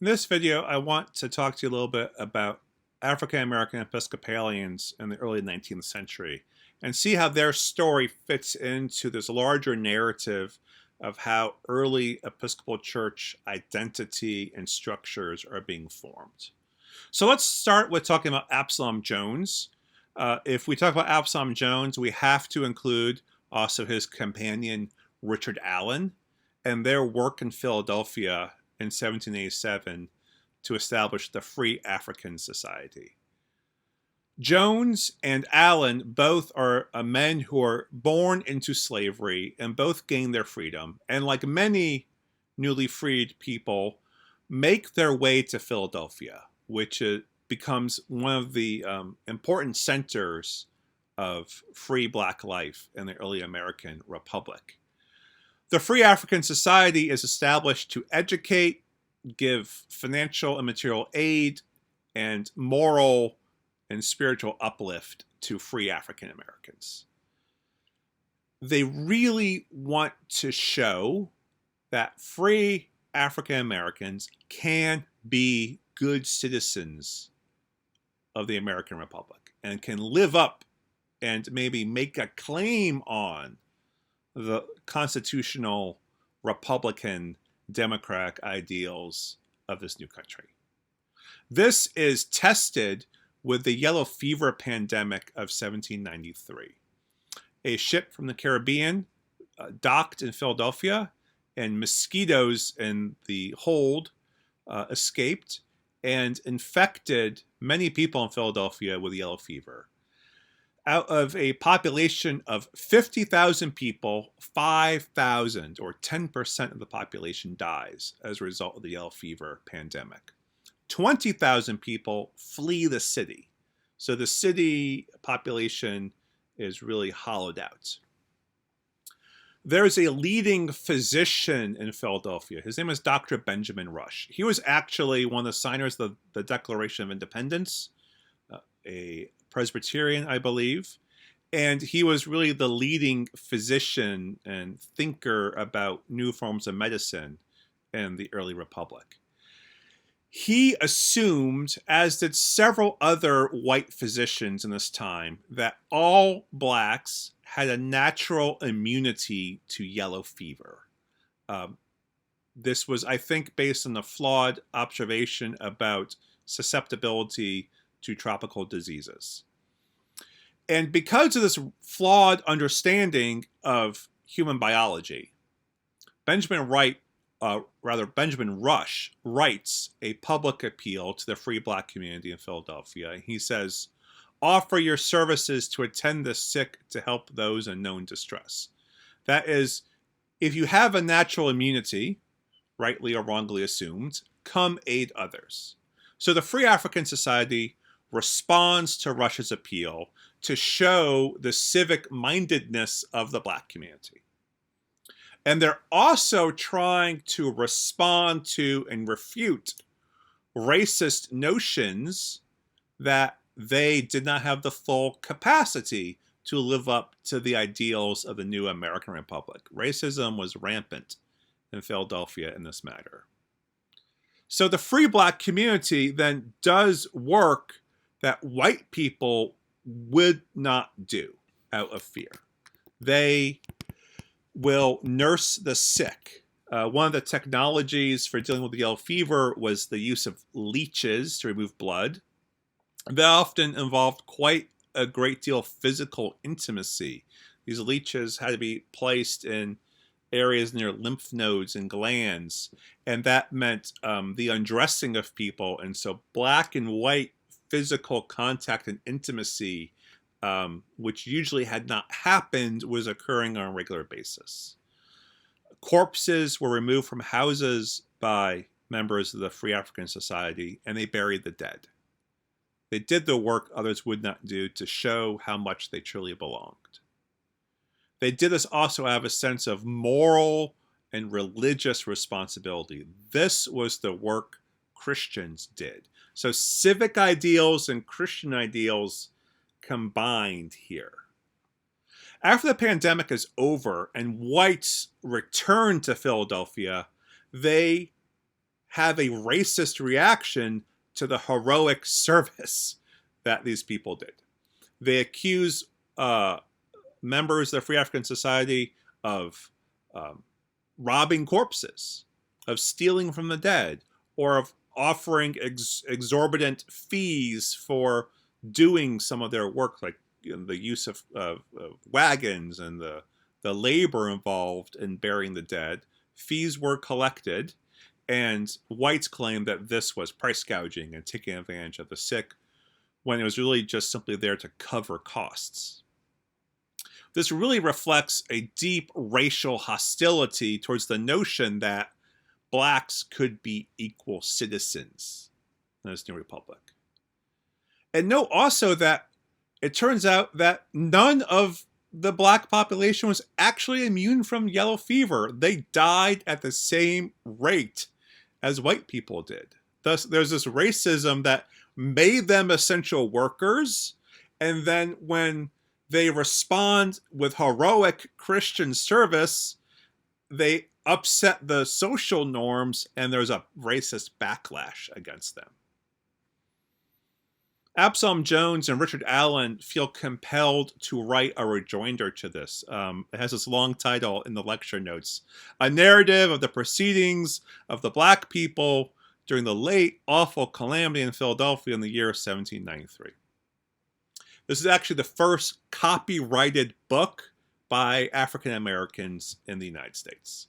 In this video, I want to talk to you a little bit about African American Episcopalians in the early 19th century and see how their story fits into this larger narrative of how early Episcopal Church identity and structures are being formed. So let's start with talking about Absalom Jones. If we talk about Absalom Jones, we have to include also his companion Richard Allen and their work in Philadelphia in 1787 to establish the Free African Society. Jones and Allen both are men who are born into slavery and both gain their freedom, and like many newly freed people, make their way to Philadelphia, which becomes one of the important centers of free black life in the early American Republic. The Free African Society is established to educate, give financial and material aid, and moral and spiritual uplift to free African Americans. They really want to show that free African Americans can be good citizens of the American Republic and can live up and maybe make a claim on the constitutional Republican democratic ideals of this new country. This is tested with the yellow fever pandemic of 1793. A ship from the Caribbean docked in Philadelphia, and mosquitoes in the hold escaped and infected many people in Philadelphia with yellow fever. Out of a population of 50,000 people, 5,000 or 10% of the population dies as a result of the yellow fever pandemic. 20,000 people flee the city. So the city population is really hollowed out. There's a leading physician in Philadelphia. His name is Dr. Benjamin Rush. He was actually one of the signers of the Declaration of Independence, a Presbyterian, I believe, and he was really the leading physician and thinker about new forms of medicine in the early Republic. He assumed, as did several other white physicians in this time, that all blacks had a natural immunity to yellow fever. This was, I think, based on a flawed observation about susceptibility to tropical diseases. And because of this flawed understanding of human biology, Benjamin Rush writes a public appeal to the free black community in Philadelphia. He says, "Offer your services to attend the sick, to help those in known distress." That is, if you have a natural immunity, rightly or wrongly assumed, come aid others. So the Free African Society responds to Rush's appeal to show the civic mindedness of the black community. And they're also trying to respond to and refute racist notions that they did not have the full capacity to live up to the ideals of the new American Republic. Racism was rampant in Philadelphia in this matter. So the free black community then does work that white people would not do out of fear. They will nurse the sick. One of the technologies for dealing with the yellow fever was the use of leeches to remove blood. That often involved quite a great deal of physical intimacy. These leeches had to be placed in areas near lymph nodes and glands, and that meant the undressing of people. And so black and white physical contact and intimacy, which usually had not happened, was occurring on a regular basis. Corpses were removed from houses by members of the Free African Society, and they buried the dead. They did the work others would not do to show how much they truly belonged. They did this also out of a sense of moral and religious responsibility. This was the work Christians did. So civic ideals and Christian ideals combined here. After the pandemic is over and whites return to Philadelphia, they have a racist reaction to the heroic service that these people did. They accuse members of the Free African Society of robbing corpses, of stealing from the dead, or of offering exorbitant fees for doing some of their work, like the use of wagons and the labor involved in burying the dead. Fees were collected, and whites claimed that this was price gouging and taking advantage of the sick, when it was really just simply there to cover costs. This really reflects a deep racial hostility towards the notion that blacks could be equal citizens in this new republic. And note also that it turns out that none of the black population was actually immune from yellow fever. They died at the same rate as white people did. Thus, there's this racism that made them essential workers, and then when they respond with heroic Christian service, they upset the social norms, and there's a racist backlash against them. Absalom Jones and Richard Allen feel compelled to write a rejoinder to this. It has this long title in the lecture notes: A Narrative of the Proceedings of the Black People during the Late Awful Calamity in Philadelphia in the year 1793. This is actually the first copyrighted book by African Americans in the United States.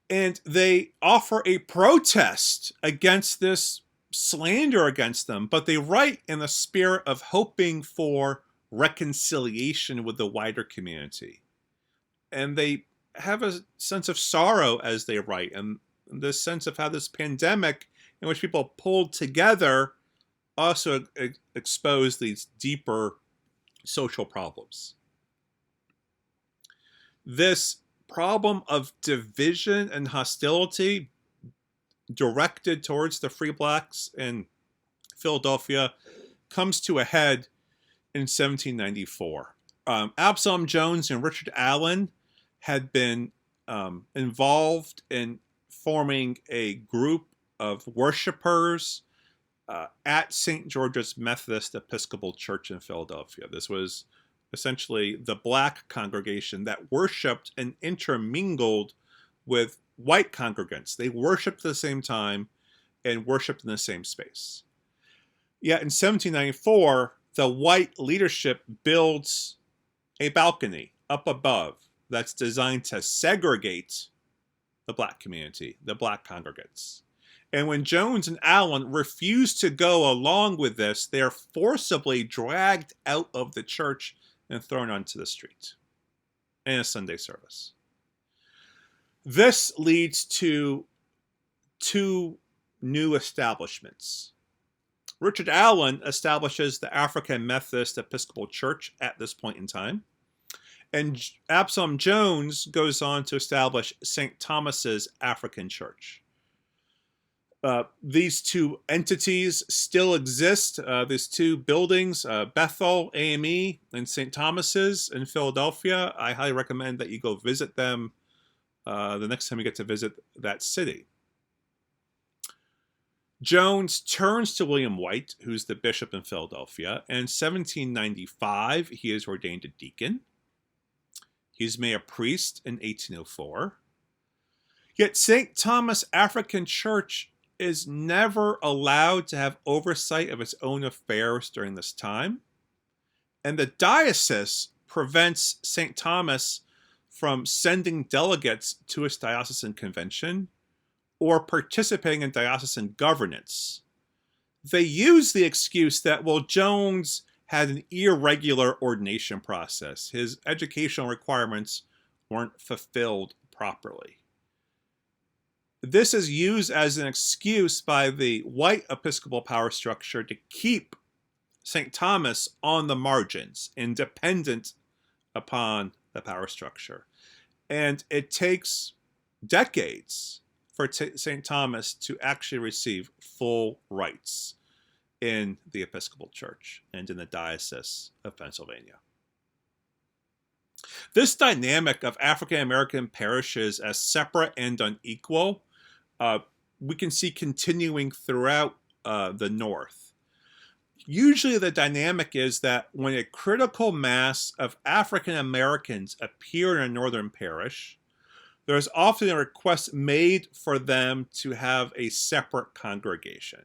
And they offer a protest against this slander against them, but they write in the spirit of hoping for reconciliation with the wider community. And they have a sense of sorrow as they write, and this sense of how this pandemic in which people pulled together also exposed these deeper social problems. This problem of division and hostility directed towards the free blacks in Philadelphia comes to a head in 1794. Absalom Jones and Richard Allen had been involved in forming a group of worshipers at St. George's Methodist Episcopal Church in Philadelphia. This was essentially the black congregation that worshipped and intermingled with white congregants. They worshipped at the same time and worshipped in the same space. Yet in 1794, the white leadership builds a balcony up above that's designed to segregate the black community, the black congregants. And when Jones and Allen refuse to go along with this, they are forcibly dragged out of the church and thrown onto the street in a Sunday service. This leads to two new establishments. Richard Allen establishes the African Methodist Episcopal Church at this point in time, and Absalom Jones goes on to establish St. Thomas's African Church. These two entities still exist. These two buildings, Bethel AME and St. Thomas's in Philadelphia. I highly recommend that you go visit them the next time you get to visit that city. Jones turns to William White, who's the bishop in Philadelphia, and in 1795 he is ordained a deacon. He's made a priest in 1804. Yet St. Thomas African Church is never allowed to have oversight of its own affairs during this time. And the diocese prevents St. Thomas from sending delegates to its diocesan convention or participating in diocesan governance. They use the excuse that, well, Jones had an irregular ordination process. His educational requirements weren't fulfilled properly. This is used as an excuse by the white Episcopal power structure to keep St. Thomas on the margins, independent upon the power structure. And it takes decades for St. Thomas to actually receive full rights in the Episcopal Church and in the Diocese of Pennsylvania. This dynamic of African American parishes as separate and unequal we can see continuing throughout the North. Usually the dynamic is that when a critical mass of African Americans appear in a northern parish, there's often a request made for them to have a separate congregation.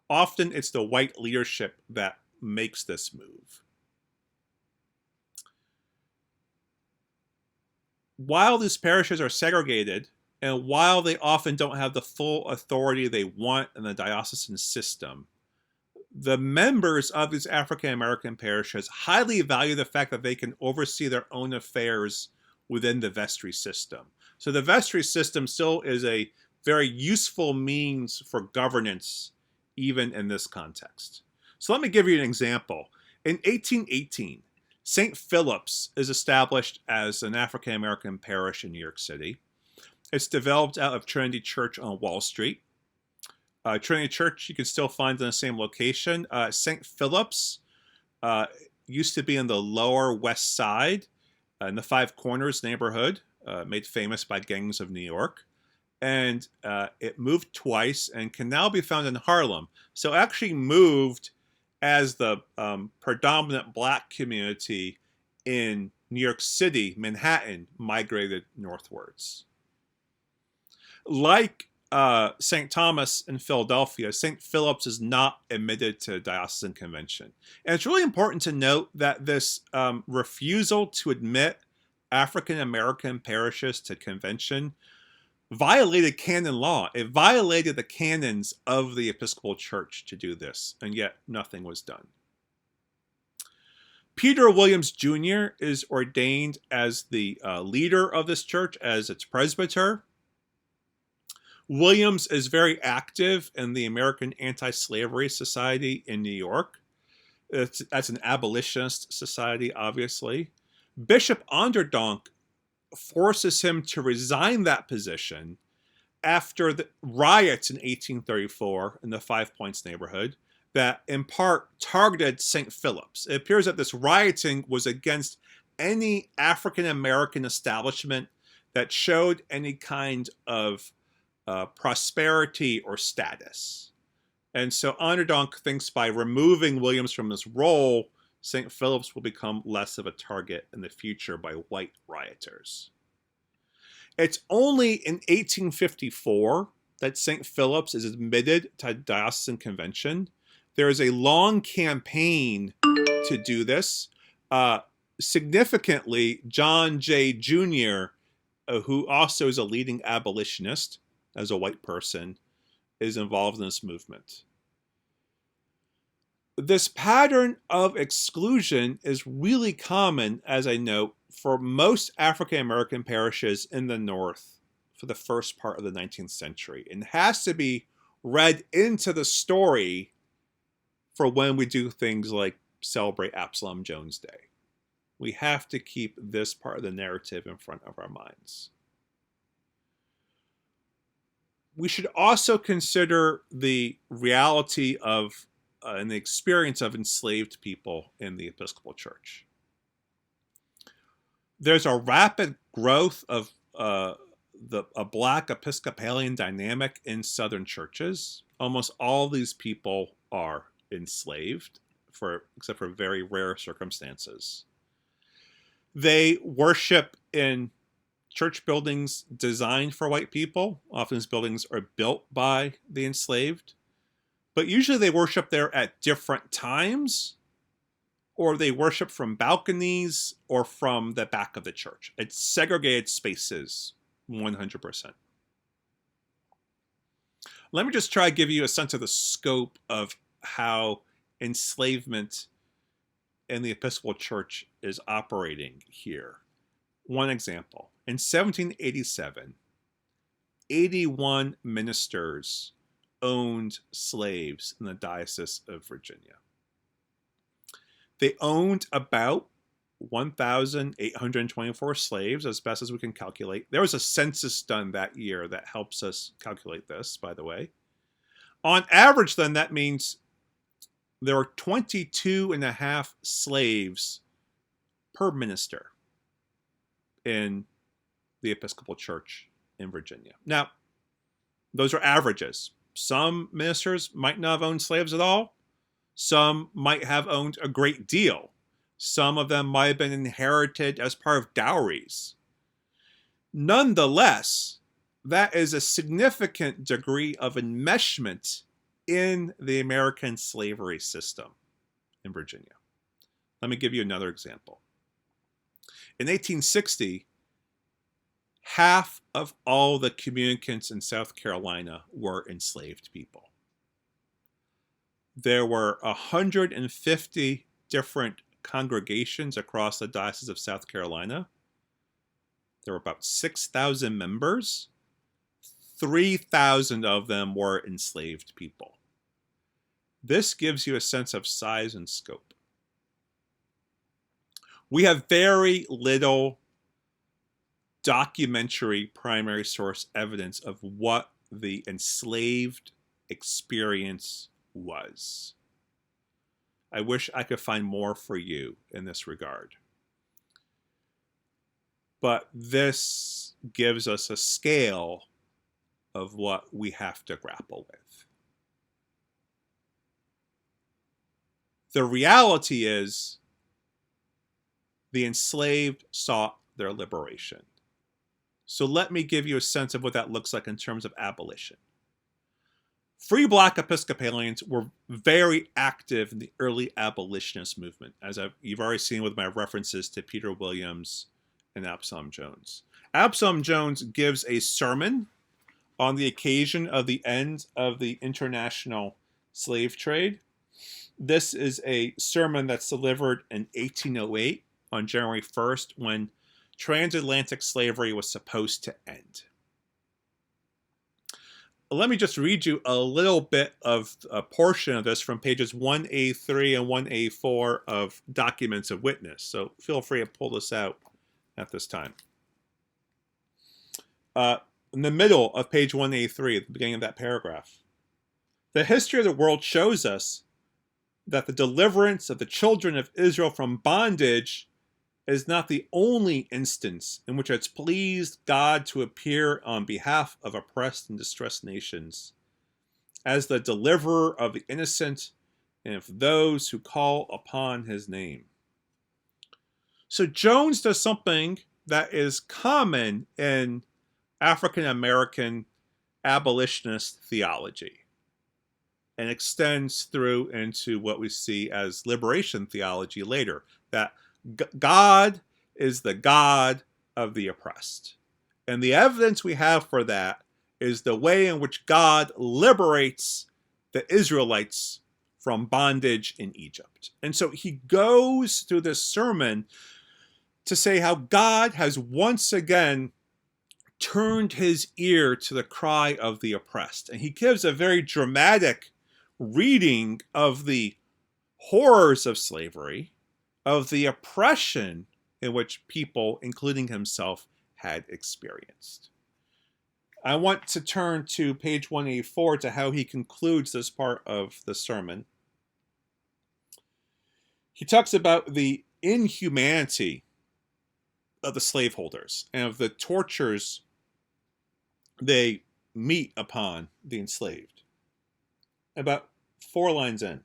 Often it's the white leadership that makes this move. While these parishes are segregated, and while they often don't have the full authority they want in the diocesan system, the members of these African American parishes highly value the fact that they can oversee their own affairs within the vestry system. So the vestry system still is a very useful means for governance, even in this context. So let me give you an example. In 1818, St. Philip's is established as an African American parish in New York City. It's developed out of Trinity Church on Wall Street. Trinity Church you can still find in the same location. St. Philip's used to be in the Lower West Side, in the Five Corners neighborhood, made famous by gangs of New York. And it moved twice and can now be found in Harlem. So it actually moved as the predominant black community in New York City, Manhattan, migrated northwards. Like St. Thomas in Philadelphia, St. Philip's is not admitted to diocesan convention. And it's really important to note that this refusal to admit African American parishes to convention violated canon law. It violated the canons of the Episcopal Church to do this, and yet nothing was done. Peter Williams Jr. is ordained as the leader of this church, as its presbyter. Williams is very active in the American Anti-Slavery Society in New York. That's an abolitionist society, obviously. Bishop Onderdonk forces him to resign that position after the riots in 1834 in the Five Points neighborhood that in part targeted St. Philip's. It appears that this rioting was against any African American establishment that showed any kind of prosperity or status. And so Onderdonk thinks by removing Williams from this role, St. Philip's will become less of a target in the future by white rioters. It's only in 1854 that St. Philip's is admitted to diocesan convention. There is a long campaign to do this. Significantly, John Jay Jr., who also is a leading abolitionist as a white person, is involved in this movement. This pattern of exclusion is really common, as I note, for most African American parishes in the North for the first part of the 19th century, and has to be read into the story for when we do things like celebrate Absalom Jones Day. We have to keep this part of the narrative in front of our minds. We should also consider the reality of and the experience of enslaved people in the Episcopal Church. There's a rapid growth of a Black Episcopalian dynamic in Southern churches. Almost all these people are enslaved, except for very rare circumstances. They worship in church buildings designed for white people. Often these buildings are built by the enslaved. But usually they worship there at different times, or they worship from balconies or from the back of the church. It's segregated spaces, 100%. Let me just try to give you a sense of the scope of how enslavement in the Episcopal Church is operating here. One example. In 1787, 81 ministers owned slaves in the Diocese of Virginia. They owned about 1,824 slaves, as best as we can calculate. There was a census done that year that helps us calculate this, by the way. On average, then, that means there were 22 and a half slaves per minister in the Episcopal Church in Virginia. Now, Those are averages. Some ministers might not have owned slaves at all. Some might have owned a great deal. Some of them might have been inherited as part of dowries. Nonetheless, that is a significant degree of enmeshment in the American slavery system in Virginia. Let me give you another example. In 1860, half of all the communicants in South Carolina were enslaved people. There were 150 different congregations across the Diocese of South Carolina. There were about 6,000 members. 3,000 of them were enslaved people. This gives you a sense of size and scope. We have very little documentary primary source evidence of what the enslaved experience was. I wish I could find more for you in this regard. But this gives us a scale of what we have to grapple with. The reality is the enslaved sought their liberation. So let me give you a sense of what that looks like in terms of abolition. Free Black Episcopalians were very active in the early abolitionist movement, as you've already seen with my references to Peter Williams and Absalom Jones. Absalom Jones gives a sermon on the occasion of the end of the international slave trade. This is a sermon that's delivered in 1808 on January 1st when transatlantic slavery was supposed to end. Let me just read you a little bit of a portion of this from pages 1A3 and 1A4 of Documents of Witness. So feel free to pull this out at this time. In the middle of page 1A3, at the beginning of that paragraph, the history of the world shows us that the deliverance of the children of Israel from bondage is not the only instance in which it's pleased God to appear on behalf of oppressed and distressed nations as the deliverer of the innocent and of those who call upon his name. So Jones does something that is common in African American abolitionist theology and extends through into what we see as liberation theology later, that God is the God of the oppressed. And the evidence we have for that is the way in which God liberates the Israelites from bondage in Egypt. And so he goes through this sermon to say how God has once again turned his ear to the cry of the oppressed. And he gives a very dramatic reading of the horrors of slavery, of the oppression in which people, including himself, had experienced. I want to turn to page 184 to how he concludes this part of the sermon. He talks about the inhumanity of the slaveholders and of the tortures they meet upon the enslaved. About 4 lines in.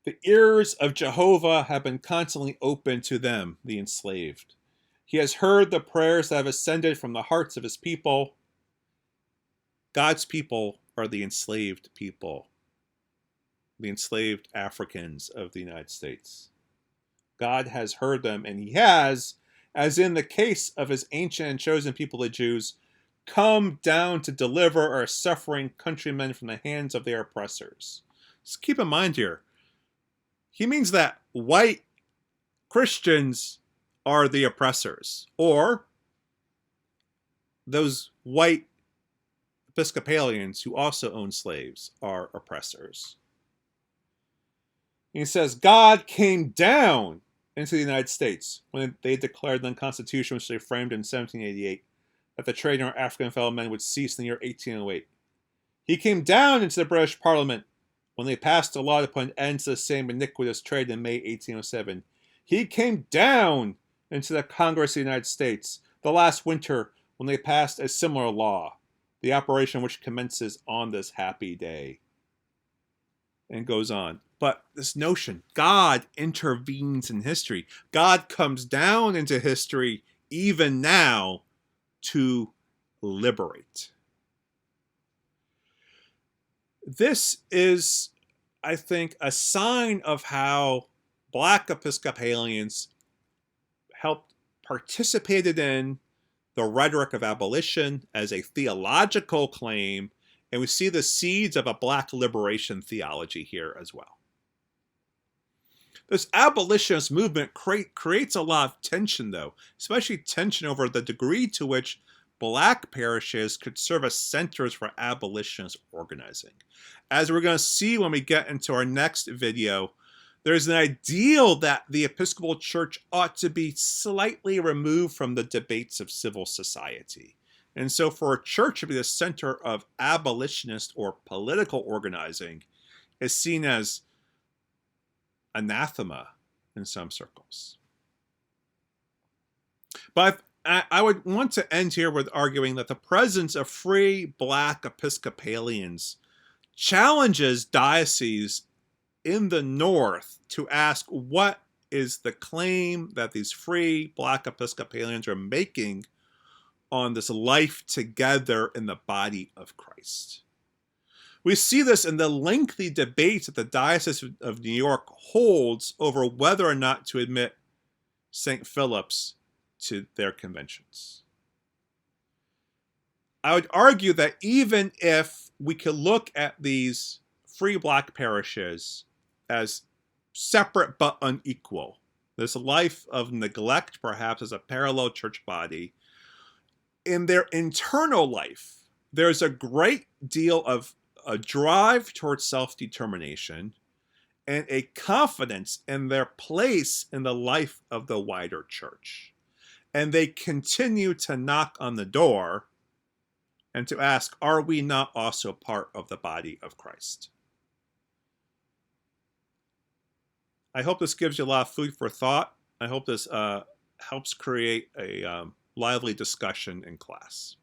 The ears of Jehovah have been constantly open to them, the enslaved. He has heard the prayers that have ascended from the hearts of his people. God's people are the enslaved people, the enslaved Africans of the United States. God has heard them, and he has, as in the case of his ancient and chosen people, the Jews, come down to deliver our suffering countrymen from the hands of their oppressors. Just keep in mind here, he means that white Christians are the oppressors, or those white Episcopalians who also own slaves are oppressors. He says, God came down into the United States when they declared the Constitution, which they framed in 1788, that the trade in our African fellow men would cease in the year 1808. He came down into the British Parliament when they passed a law to put an end to the same iniquitous trade in May 1807. He came down into the Congress of the United States the last winter when they passed a similar law, the operation which commences on this happy day. And goes on. But this notion, God intervenes in history. God comes down into history even now to liberate. This is, I think, a sign of how Black Episcopalians participated in the rhetoric of abolition as a theological claim, and we see the seeds of a Black liberation theology here as well. This abolitionist movement creates a lot of tension, though, especially tension over the degree to which Black parishes could serve as centers for abolitionist organizing. As we're going to see when we get into our next video, there's an ideal that the Episcopal Church ought to be slightly removed from the debates of civil society. And so for a church to be the center of abolitionist or political organizing is seen as anathema in some circles. But I would want to end here with arguing that the presence of free Black Episcopalians challenges dioceses in the North to ask what is the claim that these free Black Episcopalians are making on this life together in the body of Christ. We see this in the lengthy debates that the Diocese of New York holds over whether or not to admit St. Philip's to their conventions. I would argue that even if we could look at these free Black parishes as separate but unequal, this life of neglect perhaps as a parallel church body, in their internal life, there's a great deal of a drive towards self-determination and a confidence in their place in the life of the wider church. And they continue to knock on the door and to ask, are we not also part of the body of Christ? I hope this gives you a lot of food for thought. I hope this helps create a lively discussion in class.